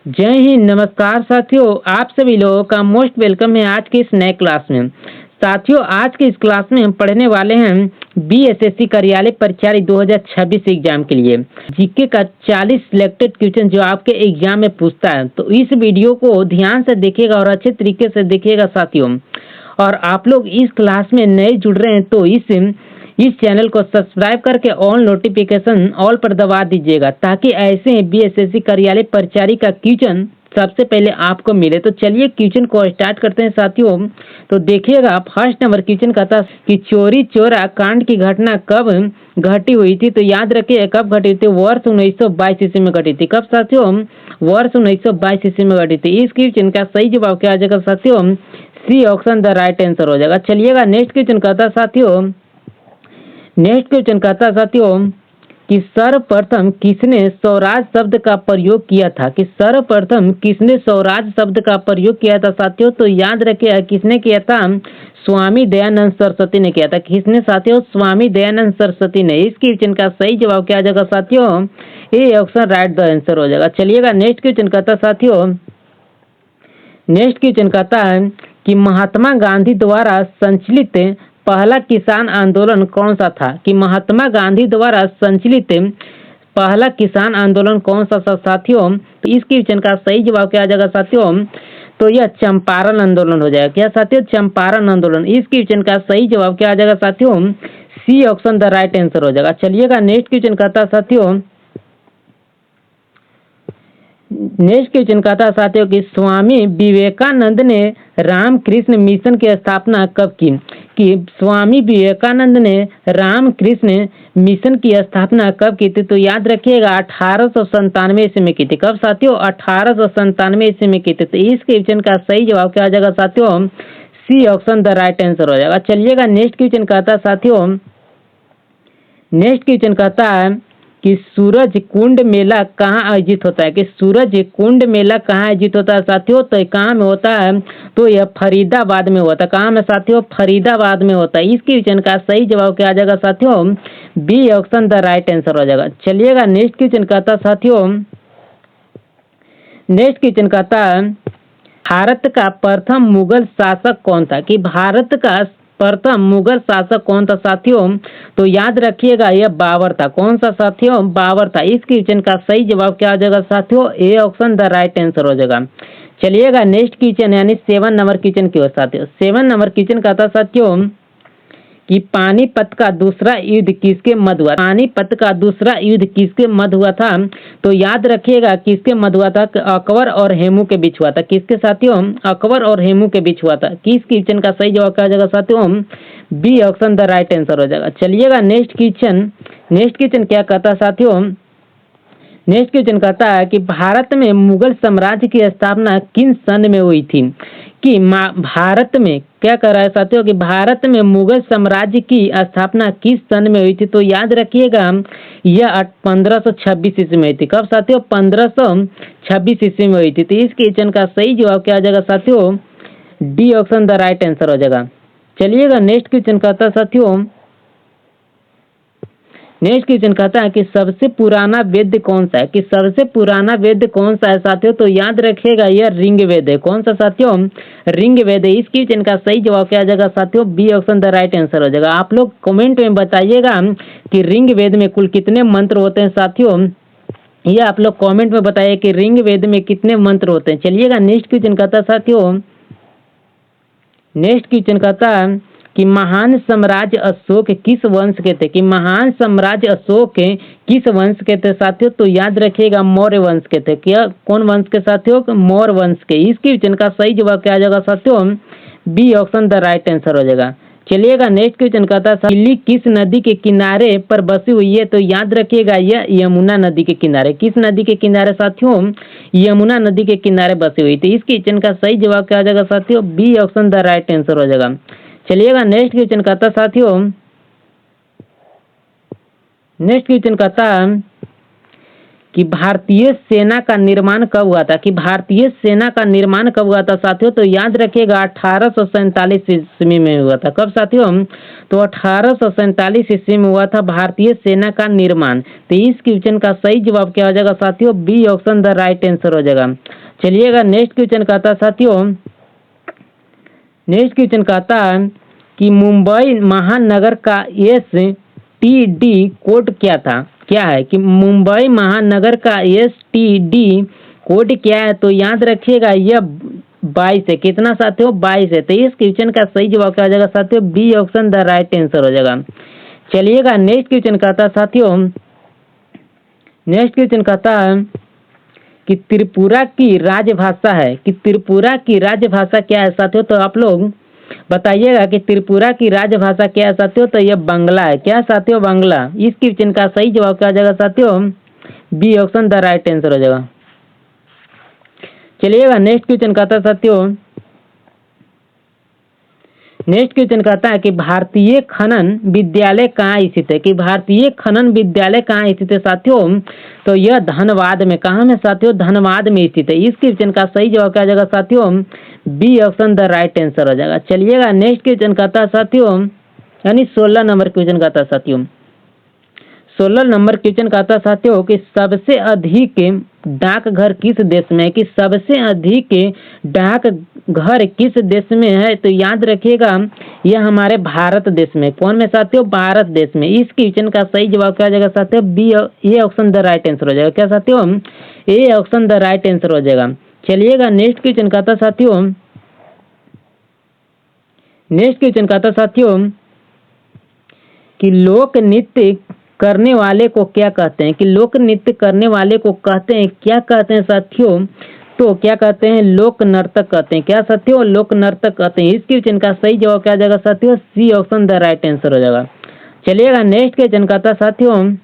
जय हिंद। नमस्कार साथियों, आप सभी लोगों का मोस्ट वेलकम है आज के इस नए क्लास में। साथियों, आज के इस क्लास में हम पढ़ने वाले हैं बीएसएससी कार्यालय परिचारी 2026 एग्जाम के लिए जीके का 40 सिलेक्टेड क्वेश्चन जो आपके एग्जाम में पूछता है। तो इस वीडियो को ध्यान से देखिएगा और अच्छे तरीके से देखिएगा साथियों। और आप लोग इस क्लास में नए जुड़ रहे हैं तो इस चैनल को सब्सक्राइब करके ऑल नोटिफिकेशन ऑल पर दबा दीजिएगा ताकि ऐसे बीएसएससी कार्यालय परिचारी का क्वेश्चन सबसे पहले आपको मिले। तो चलिए क्वेश्चन को स्टार्ट करते हैं साथियों। तो देखिएगा फर्स्ट नंबर क्वेश्चन का था कि चोरी चोरा कांड की घटना कब घटी हुई थी। तो याद रखिए कब घटी थी, वर्ष 1922 ईस्वी में घटी थी। कब साथियों? वर्ष 1922 ईस्वी में घटी थी। इस क्वेश्चन का सही जवाब क्या आ जाएगा साथियों? C option the right answer हो जाएगा। चलिएगा नेक्स्ट क्वेश्चन का था साथियों। नेक्स्ट क्वेश्चन कहता है साथियों कि सर्वप्रथम किसने स्वराज शब्द का प्रयोग किया था। कि सर्वप्रथम किसने स्वराज शब्द का प्रयोग किया था साथियों? तो याद रखिए किसने किया था? स्वामी दयानंद सरस्वती ने किया था। किसने साथियों? स्वामी दयानंद सरस्वती ने। इस क्वेश्चन का सही जवाब क्या आ जाएगा साथियों? A option right the answer हो जाएगा। चलिएगा नेक्स्ट क्वेश्चन कहता साथियों। नेक्स्ट क्वेश्चन कहता है कि महात्मा गांधी द्वारा संचालित पहला किसान आंदोलन कौन सा था। कि महात्मा गांधी द्वारा संचालित पहला किसान आंदोलन कौन सा था साथियों? तो इस क्वेश्चन का सही जवाब क्या आ जाएगा साथियों? तो यह चंपारण आंदोलन हो जाएगा। क्या साथियों? चंपारण आंदोलन। इस क्वेश्चन का सही जवाब क्या आ जाएगा साथियों? C option the right answer हो जाएगा। चलिएगा नेक्स्ट क्वेश्चन कहता साथियों। नेक्स्ट क्वेश्चन कहता साथियों कि स्वामी विवेकानंद ने रामकृष्ण मिशन की स्थापना कब की। कि स्वामी विवेकानंद ने रामकृष्ण मिशन की स्थापना कब की थी। तो याद रखिएगा 1897 ईस्वी में की थी। कब साथियों? 1897 ईस्वी में की थी। तो इस क्वेश्चन का सही जवाब क्या आ जाएगा साथियों? C option the right answer हो जाएगा। चलिएगा नेक्स्ट क्वेश्चन कहता साथियों। नेक्स्ट क्वेश्चन कहता है कि सूरज कुंड मेला कहाँ आयोजित होता है। कि सूरज कुंड मेला कहाँ आयोजित होता है साथियों? तो कहाँ में होता है? तो यह फरीदाबाद में होता है। कहाँ में साथियों? फरीदाबाद में होता है। इस क्वेश्चन का सही जवाब क्या आ जाएगा साथियों? B option the right answer हो जाएगा। चलिएगा नेक्स्ट क्वेश्चन कहता साथियों। नेक्स्ट क्वेश्चन कहता है भारत का प्रथम मुगल शासक कौन था। कि भारत का प्रथम मुगल शासक कौन था साथियों? तो याद रखिएगा यह बाबर था। कौन सा साथियों? बाबर था। इस क्वेश्चन का सही जवाब क्या आ जाएगा साथियों? A option the right answer हो जाएगा। चलिएगा नेक्स्ट क्वेश्चन यानी 7 नंबर क्वेश्चन की ओर साथियों। 7 नंबर क्वेश्चन का था साथियों कि पानीपत का दूसरा युद्ध किसके मध्य हुआ। पानीपत का दूसरा युद्ध किसके मध्य हुआ था। तो याद रखिएगा किसके मध्य हुआ था? अकबर और हेमू के बीच हुआ था। किसके साथियों? अकबर और हेमू के बीच हुआ था। किस क्वेश्चन का सही जवाब क्या आ जाएगा साथियों? B option the right answer हो जाएगा। चलिएगा नेक्स्ट क्वेश्चन क्या कहता है साथियों। नेक्स्ट क्वेश्चन कहता है कि भारत में मुगल साम्राज्य की स्थापना किन सन में हुई थी। कि भारत में क्या कह रहा है साथियों कि भारत में मुगल साम्राज्य की स्थापना किस सन में हुई थी। तो याद रखिएगा यह 1526 ईस्वी में हुई थी। कब साथियों? 1526 ईस्वी में हुई थी। तो इस क्वेश्चन का सही जवाब क्या आ जाएगा साथियों? D option the right answer हो जाएगा। चलिएगा नेक्स्ट क्वेश्चन कहता है साथियों। नेक्स्ट क्वेश्चन कहता है कि सबसे पुराना वेद कौन सा है। कि सबसे पुराना वेद कौन सा है साथियों? तो याद रखिएगा यह रिंग वेद है। कौन सा साथियों? रिंग वेद है। इस क्वेश्चन का सही जवाब क्या आ जाएगा साथियों? B option the right answer हो जाएगा। आप लोग कमेंट में बताइएगा कि रिंग वेद में कुल कितने मंत्र होते हैं साथियों। ये आप लोग कमेंट में बताइए कि रिंग वेद में कितने मंत्र होते हैं। चलिएगा नेक्स्ट क्वेश्चन कहता है साथियों। नेक्स्ट क्वेश्चन कहता है कि महान साम्राज्य अशोक किस वंश के थे। कि महान साम्राज्य अशोक किस वंश के थे साथियों? तो याद रखिएगा मौर्य वंश के थे। क्या कौन वंश के साथियों? मौर्य वंश के। इस क्वेश्चन का सही जवाब क्या आ जाएगा साथियों? B option the right answer हो जाएगा। चलिएगा नेक्स्ट क्वेश्चन कहता है दिल्ली किस नदी के किनारे पर बसी हुई है। तो याद रखिएगा यह यमुना नदी के किनारे। किस नदी के किनारे साथियों? यमुना नदी के किनारे बसी हुई थी। इस क्वेश्चन का सही जवाब क्या आ जाएगा साथियों? B option the right answer हो जाएगा। चलिएगा नेक्स्ट क्वेश्चन कहता साथियों। नेक्स्ट क्वेश्चन कहता कि भारतीय सेना का निर्माण कब हुआ था, कि भारतीय सेना का निर्माण कब हुआ था साथियों, तो याद रखिएगा 1847 ईस्वी में हुआ था। कब साथियों, तो 1847 ईस्वी में हुआ था भारतीय सेना का निर्माण। तो इस क्वेश्चन का सही जवाब क्या हो जाएगा साथियों, B option the right answer हो जाएगा। चलिएगा नेक्स्ट क्वेश्चन कहता है साथियों, नेक्स्ट क्वेश्चन कहता है कि मुंबई महानगर का STD कोड क्या था, क्या है, कि मुंबई महानगर का STD कोड क्या है, तो याद रखिएगा यह 22 है। कितना साथियों, 22 है। तो इस क्वेश्चन का सही जवाब क्या हो जाएगा साथियों, B option the right answer हो जाएगा। चलिएगा नेक्स्ट क्वेश्चन कहता है साथियों, नेक्स्ट क्वेश्चन कहता है कि त्रिपुरा की राजभाषा है, कि त्रिपुरा की राजभाषा क्या है साथियों, तो आप लोग बताइएगा कि त्रिपुरा की राजभाषा क्या है साथियों, तो यह बांग्ला है। क्या साथियों, बांग्ला। इस क्वेश्चन का सही जवाब क्या हो जाएगा साथियों, B option the right answer हो जाएगा। चलिएगा नेक्स्ट क्वेश्चन कहता है साथियों, नेक्स्ट क्वेश्चन कहता है कि भारतीय खनन विद्यालय कहाँ स्थित है, कि भारतीय खनन विद्यालय कहाँ स्थित है साथियों, तो यह धनबाद में। कहाँ में साथियों, धनबाद में स्थित है। इस क्वेश्चन का सही जवाब क्या हो जाएगा साथियों, B option the right answer हो जाएगा। चलिएगा नेक्स्ट क्वेश्चन कहता है साथियों, यानी 16 नंबर क्वेश्चन कहता है साथियों, 16 नंबर क्वेश्चन कहता है साथियों कि सबसे अधिक डाकघर किस देश में है, कि सबसे अधिक डाकघर किस देश में है, तो याद रखिएगा यह हमारे भारत देश में। कौन में साथियों, भारत देश में। इस क्वेश्चन का सही जवाब क्या हो जाएगा साथियों, B, A option the right answer हो जाएगा। क्या साथियों, A option the right answer हो जाएगा। चलिएगा नेक्स्ट क्वेश्चन कहता है साथियों, नेक्स्ट क्वेश्चन कहता है साथियों कि लोक नृत्य करने वाले को क्या कहते हैं, कि लोक नृत्य करने वाले को कहते हैं, क्या कहते हैं साथियों, तो क्या कहते हैं, लोक नर्तक कहते हैं। क्या साथियों, लोक नर्तक कहते हैं। इस क्वेश्चन का सही जवाब क्या जाएगा साथियों, C option the right answer हो जाएगा। चलिएगा नेक्स्ट क्वेश्चन कहता है साथियों,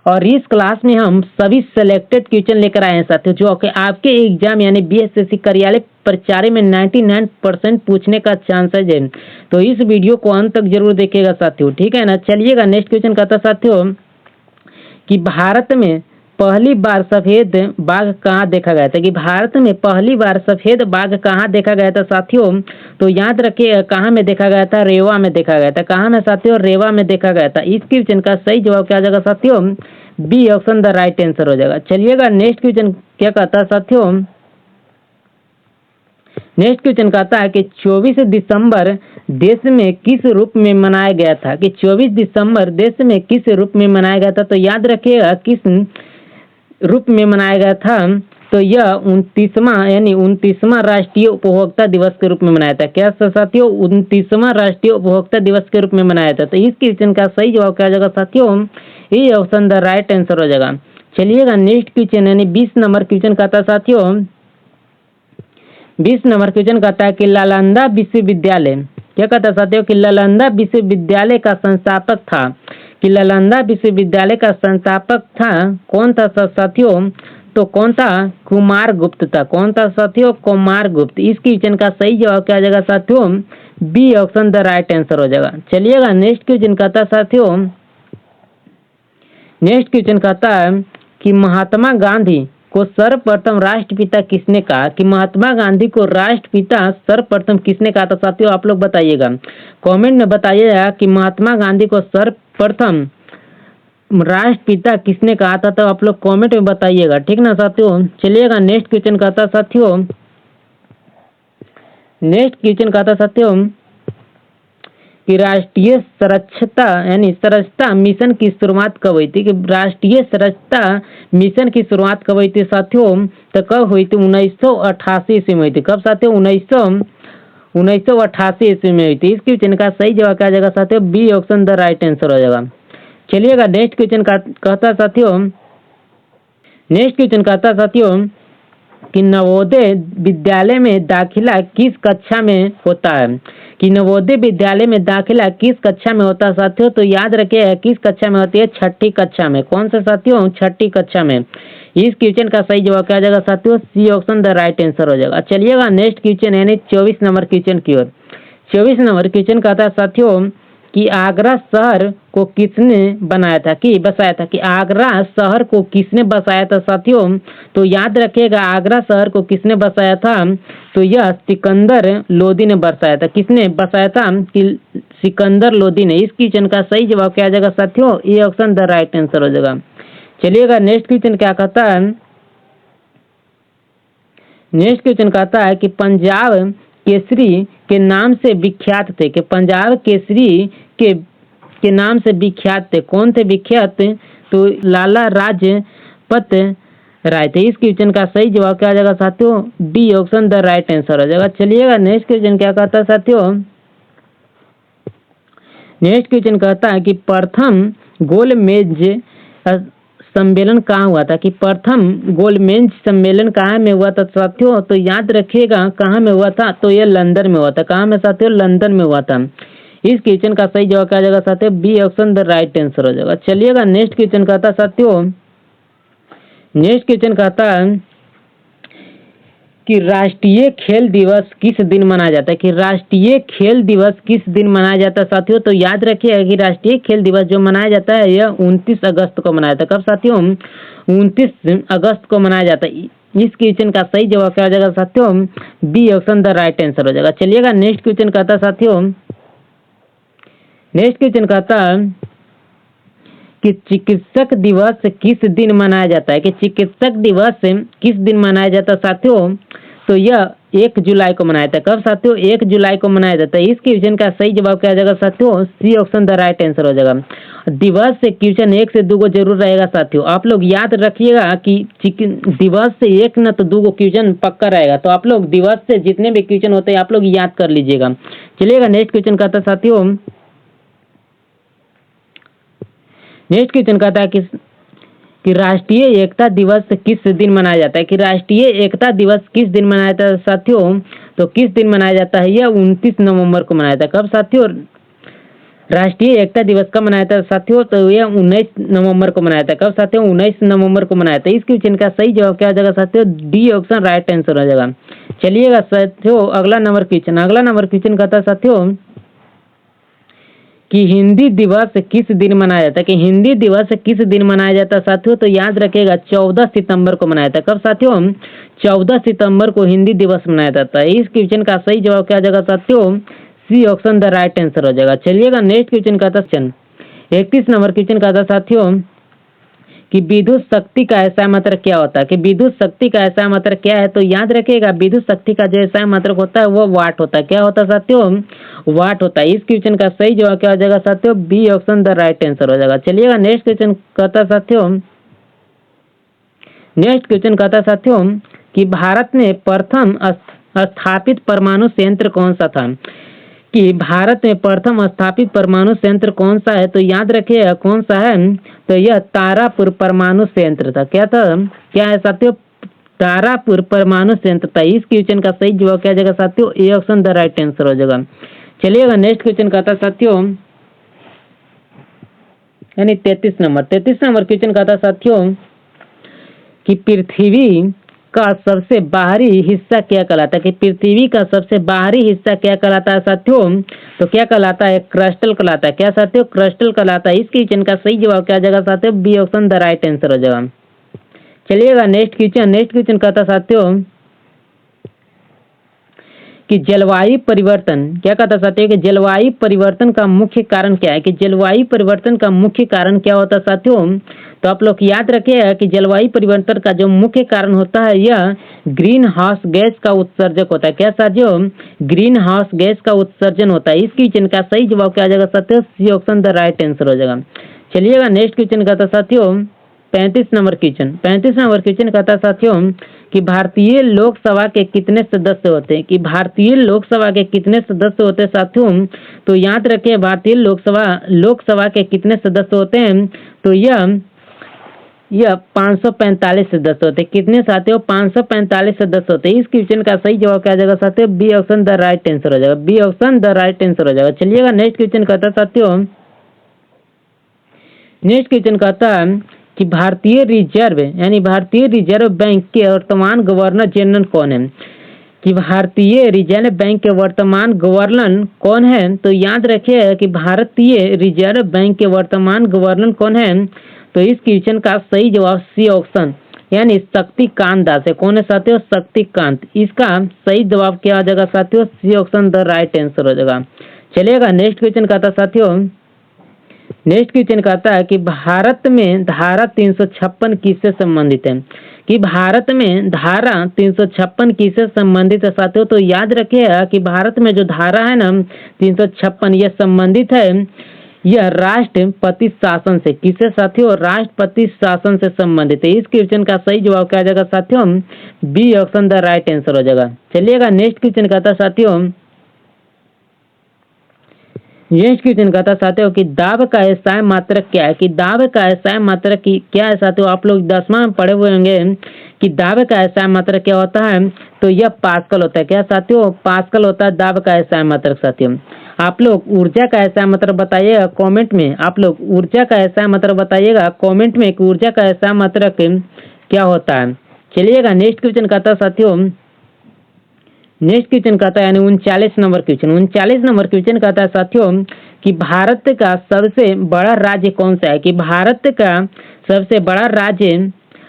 और इस क्लास में हम सभी सिलेक्टेड क्वेश्चन लेकर आए हैं साथियों, जो कि आपके एग्जाम यानी BSSC कार्यालय प्रचार्य में 99% पूछने का चांसेज है। तो इस वीडियो को अंत तक जरूर देखिएगा साथियों, ठीक है ना। चलिएगा नेक्स्ट क्वेश्चन कहता साथियों कि भारत में पहली बार सफेद बाघ कहाँ देखा गया था, कि भारत में पहली बार सफेद बाघ कहाँ देखा गया था साथियों, तो याद रखिए कहाँ में देखा गया था, रेवा में देखा गया था। कहाँ में साथियों, रेवा में देखा गया था। इस क्वेश्चन का सही जवाब क्या जाएगा साथियों, B option the right answer हो जाएगा। चलिएगा नेक्स्ट क्वेश्चन क्या कहता है साथियों, नेक्स्ट क्वेश्चन कहता है कि 24 दिसंबर देश में किस रूप में मनाया गया था, कि 24 दिसंबर देश में किस रूप में मनाया गया था, तो याद रखिएगा किस रूप में मनाया गया था, तो यह 29वां यानी 29वां राष्ट्रीय उपभोक्ता दिवस के रूप में मनाया था। क्या साथियों, 29वां राष्ट्रीय उपभोक्ता दिवस के रूप में मनाया था। तो इस क्वेश्चन का सही जवाब क्या जाएगा साथियों, ये ऑप्शन द राइट आंसर हो जाएगा। चलिएगा नेक्स्ट क्वेश्चन यानी 20 नंबर क्वेश्चन कहता है साथियों, 20 नंबर क्वेश्चन कहता है कि नालंदा विश्वविद्यालय, क्या कहता है साथियों, कि नालंदा विश्वविद्यालय का संस्थापक था, कि नालंदा विश्वविद्यालय का संस्थापक था कौन था साथियों, तो कौन था, कुमार गुप्त था। कौन था साथियों, कुमार गुप्त। इस क्वेश्चन का सही जवाब क्या आ जाएगा साथियों, B option the right answer हो जाएगा। चलिएगा नेक्स्ट क्वेश्चन कहता है साथियों, नेक्स्ट क्वेश्चन कहता है कि महात्मा गांधी को सर्वप्रथम राष्ट्रपिता किसने कहा, कि महात्मा गांधी को राष्ट्रपिता सर्वप्रथम किसने कहा था साथियों, आप लोग बताइएगा, कमेंट में बताइएगा कि महात्मा गांधी को सर्वप्रथम राष्ट्रपिता किसने कहा था, तो आप लोग कमेंट में बताइएगा, ठीक ना साथियों। चलिएगा नेक्स्ट क्वेश्चन कहता साथियों, नेक्स्ट क्वेश्चन कहता साथियों कि राष्ट्रीय साक्षरता यानी साक्षरता मिशन की शुरुआत कब हुई थी, कि राष्ट्रीय साक्षरता मिशन की शुरुआत कब हुई थी साथियों, तो कब हुई थी, 1988 ईस्वी में हुई थी। कब साथियों, 1988 ईस्वी में हुई थी। इस क्वेश्चन का सही जवाब क्या जाएगा साथियों, B option the right answer हो जाएगा। चलिएगा नेक्स्ट क्वेश्चन कहता साथियों, नेक्स्ट क्वेश्चन कहता साथियों कि नवोदय विद्यालय में दाखिला किस कक्षा में होता है, कि नवोदय विद्यालय में दाखिला किस कक्षा में होता है साथियों, तो याद रखिए किस कक्षा में होती है, छठी कक्षा में। कौन सा साथियों, छठी कक्षा में। इस क्वेश्चन का सही जवाब क्या जाएगा साथियों, C option the right answer हो जाएगा। चलिएगा नेक्स्ट क्वेश्चन यानी 24 नंबर क्वेश्चन की ओर। 24 नंबर क्वेश्चन कहता है साथियों कि आगरा शहर को किसने बनाया था कि बसाया था कि आगरा शहर को किसने बसाया था साथियों। तो याद रखिएगा आगरा शहर को किसने बसाया था, तो यह सिकंदर लोदी ने बसाया था। किसने बसाया था कि सिकंदर लोदी ने। इस क्वेश्चन का सही जवाब क्या आ जाएगा साथियों, A option the right answer हो जाएगा। चलिएगा नेक्स्ट क्वेश्चन क्या कहता है। नेक्स्ट क्वेश्चन कहता है कि पंजाब केसरी के नाम से विख्यात थे, कि पंजाब केसरी के नाम से विख्यात थे। कौन थे विख्यात, तो लाला लाजपत राय थे। इस क्वेश्चन का सही जवाब क्या आ जाएगा साथियों, D option the right answer हो जाएगा। चलिएगा नेक्स्ट क्वेश्चन क्या कहता है साथियों। नेक्स्ट क्वेश्चन कहता है कि प्रथम गोलमेज सम्मेलन कहाँ हुआ था, कि प्रथम गोलमेज सम्मेलन कहाँ में हुआ था साथियों। तो याद रखिएगा कहाँ में हुआ था, तो यह लंदन में हुआ था। कहाँ में साथियों, लंदन में हुआ था। इस क्वेश्चन का सही जवाब क्या आ जाएगा साथियों, B option the right answer हो जाएगा। चलिएगा नेक्स्ट क्वेश्चन कहता है साथियों। नेक्स्ट क्वेश्चन कहता है कि राष्ट्रीय खेल दिवस किस दिन मनाया जाता है, कि राष्ट्रीय खेल दिवस किस दिन मनाया जाता है साथियों। तो याद रखिएगा कि राष्ट्रीय खेल दिवस जो मनाया जाता है यह 29 अगस्त को मनाया जाता है। कब साथियों, 29 अगस्त को मनाया जाता है। इस क्वेश्चन का सही जवाब क्या हो जाएगा साथियों, B option the right answer हो जाएगा। चलिएगा नेक्स्ट क्वेश्चन कहता है साथियों। नेक्स्ट क्वेश्चन कहता है कि चिकित्सक दिवस किस दिन मनाया जाता है, कि चिकित्सक दिवस किस दिन मनाया जाता है साथियों। तो यह 1 जुलाई को मनाया जाता है। कब साथियों, 1 जुलाई को मनाया जाता है। इस क्वेश्चन का सही जवाब क्या आ जाएगा साथियों, C option the right answer हो जाएगा। दिवस से क्वेश्चन 1 से 2 को जरूर रहेगा साथियों। आप लोग याद रखिएगा कि दिवस से 1 न तो 2 को क्वेश्चन पक्का रहेगा। तो आप लोग दिवस से जितने भी क्वेश्चन होते हैं आप लोग याद कर लीजिएगा। चलिएगा नेक्स्ट क्वेश्चन कहता है साथियों। नेक्स्ट क्वेश्चन कहता है कि राष्ट्रीय एकता दिवस किस दिन मनाया जाता है, कि राष्ट्रीय एकता दिवस किस दिन मनाया जाता है साथियों। तो किस दिन मनाया जाता है, यह 29 नवंबर को मनाया जाता है। कब साथियों, राष्ट्रीय एकता दिवस कब मनाया जाता है साथियों, तो यह 19 नवंबर को मनाया जाता है। कब साथियों, 19 नवंबर को मनाया जाता है। इस क्वेश्चन का सही जवाब क्या हो जाएगा साथियों, डी ऑप्शन राइट आंसर हो जाएगा। चलिएगा साथियों अगला नंबर क्वेश्चन कहता है साथियों कि हिंदी दिवस किस दिन मनाया जाता है, कि हिंदी दिवस किस दिन मनाया जाता है साथियों। तो याद रखिएगा 14 सितंबर को मनाया जाता है। कब साथियों, 14 सितंबर को हिंदी दिवस मनाया जाता है। इस क्वेश्चन का सही जवाब क्या आ जाएगा साथियों, C option the right answer हो जाएगा। चलिएगा नेक्स्ट क्वेश्चन का था 31 नंबर क्वेश्चन का था साथियों कि विद्युत शक्ति का ऐसा मात्रक क्या होता है, कि विद्युत शक्ति का ऐसा मात्रक क्या है। तो याद रखिएगा विद्युत शक्ति का जो ऐसा मात्रक होता है वो वाट होता है। क्या होता है साथियों, वाट होता है। इस क्वेश्चन का सही जवाब क्या हो जाएगा साथियों, B option the right answer हो जाएगा। चलिएगा नेक्स्ट क्वेश्चन कहता है साथियों। नेक्स्ट क्वेश्चन कहता है साथियों कि भारत में प्रथम स्थापित परमाणु संयंत्र कौन सा था, कि भारत में प्रथम स्थापित परमाणु संयंत्र कौन सा है। तो याद रखिएगा कौन सा है, तो यह तारापुर परमाणु संयंत्र था। क्या था, क्या है साथियों, तारापुर परमाणु संयंत्र था। इस क्वेश्चन का सही जवाब क्या जाएगा साथियों, A option the right answer हो जाएगा। चलिएगा नेक्स्ट क्वेश्चन कहता है साथियों यानी 33 नंबर क्वेश्चन कहता है साथियों कि पृथ्वी का सबसे बाहरी हिस्सा क्या कहलाता है, कि पृथ्वी का सबसे बाहरी हिस्सा क्या कहलाता है साथियों। तो क्या कहलाता है, क्रिस्टल कहलाता है। क्या साथियों, क्रिस्टल कहलाता है। इस क्वेश्चन का सही जवाब क्या आ जाएगा साथियों, B option the right answer हो जाएगा। चलिएगा नेक्स्ट क्वेश्चन कहता है साथियों कि जलवायु परिवर्तन क्या कहता है साथियों, कि जलवायु परिवर्तन का मुख्य कारण क्या है, कि जलवायु परिवर्तन का मुख्य कारण क्या होता है साथियों। तो आप लोग याद रखिएगा कि जलवायु परिवर्तन का जो मुख्य कारण होता है यह ग्रीन हाउस गैस का उत्सर्जक होता है। क्या साथियों, ग्रीन हाउस गैस का उत्सर्जन होता है। इस क्वेश्चन का सही जवाब क्या आ जाएगा साथियों, C option the right answer हो जाएगा। चलिएगा नेक्स्ट क्वेश्चन कहता है साथियों 35 नंबर क्वेश्चन कहता है साथियों कि भारतीय लोकसभा के कितने सदस्य होते हैं, कि भारतीय लोकसभा के कितने सदस्य होते हैं साथियों। तो याद रखिए भारतीय लोकसभा के कितने सदस्य होते हैं। तो यह 545 सदस्य होते हैं। कितने साथियों, 545 सदस्य होते हैं। इस क्वेश्चन का सही जवाब क्या आ जाएगा साथियों, B option the right answer हो जाएगा। B option the right answer हो जाएगा। चलिएगा नेक्स्ट क्वेश्चन कहता है साथियों, नेक्स्ट क्वेश्चन कहता है कि भारतीय रिजर्व बैंक के वर्तमान गवर्नर जनरल कौन है। कि भारतीय रिजर्व बैंक के वर्तमान गवर्नर कौन है? तो याद रखिए कि भारतीय रिजर्व बैंक के वर्तमान गवर्नर कौन है? तो इस क्वेश्चन का सही जवाब सी ऑप्शन यानी शक्तिकांत दास है। कौन है साथियों? शक्तिकांत। इसका सही जवाब क्या हो जाएगा साथियों? C option the right answer हो जाएगा। चलिएगा नेक्स्ट क्वेश्चन कहता साथियों, नेक्स्ट क्वेश्चन कहता है कि भारत में धारा 356 किससे संबंधित है? कि भारत में धारा 356 किससे संबंधित है साथियों? तो याद रखिएगा कि भारत में जो धारा है ना 356 यह संबंधित है, यह राष्ट्रपति शासन से। किससे साथियों? राष्ट्रपति शासन से संबंधित है। इस क्वेश्चन का सही जवाब क्या आ जाएगा साथियों? B option the right answer हो जाएगा। चलिएगा नेक्स्ट क्वेश्चन कहता साथियों, नेक्स्ट क्वेश्चन कहता साथियों कि दाब का एसआई मात्रक क्या है? कि दाब का एसआई मात्रक की क्या है साथियों? आप लोग 10वां में पढ़े हुए होंगे कि दाब का एसआई मात्रक क्या होता है? तो यह पास्कल होता है। क्या साथियों? पास्कल होता है दाब का एसआई मात्रक साथियों। आप लोग ऊर्जा का एसआई मात्रक बताइएगा कमेंट में। आप लोग ऊर्जा का एसआई मात्रक बताइएगा कमेंट में कि ऊर्जा का एसआई मात्रक क्या होता है। चलिएगा नेक्स्ट क्वेश्चन कहता साथियों, नेक्स्ट क्वेश्चन कहता है यानी 39 नंबर क्वेश्चन। 39 नंबर क्वेश्चन कहता है साथियों कि भारत का सबसे बड़ा राज्य कौन सा है? कि भारत का सबसे बड़ा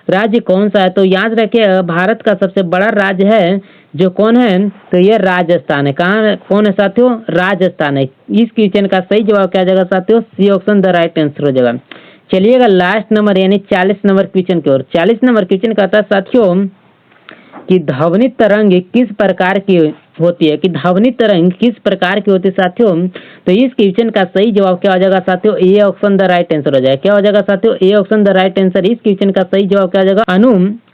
राज्य कौन सा है? तो याद रखिए भारत का सबसे बड़ा राज्य है जो कौन है? तो यह राजस्थान है। कहाँ कौन है साथियों? राजस्थान है। इस क्वेश्चन का सही जवाब क्या आ जाएगा साथियों? C option the right answer हो जाएगा। चलिएगा लास्ट नंबर यानी 40 नंबर क्वेश्चन की ओर। 40 नंबर क्वेश्चन कहता है साथियों कि ध्वनि तरंग किस प्रकार की होती है? कि ध्वनि तरंग किस प्रकार की होती है साथियों? तो इस क्वेश्चन का सही जवाब क्या हो जाएगा साथियों? A option the right answer हो जाएगा। क्या हो जाएगा साथियों? A option the right answer. इस क्वेश्चन का सही जवाब क्या हो जाएगा?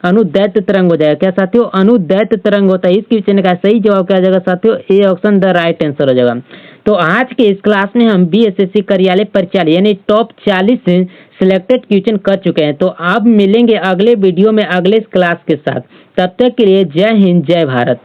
अनुदैर्ध्य तरंग हो जाएगा। क्या साथियों? अनुदैर्ध्य तरंग होता है। इस क्वेश्चन का सही जवाब क्या हो जाएगा साथियों? A option the right answer हो जाएगा। तो आज के इस क्लास में हम बीएसएससी कार्यालय परिचालन यानी टॉप 40 सिलेक्टेड क्वेश्चन कर चुके हैं। तो अब मिलेंगे अगले वीडियो में अगले क्लास के साथ। तब तक के लिए जय हिंद जय भारत।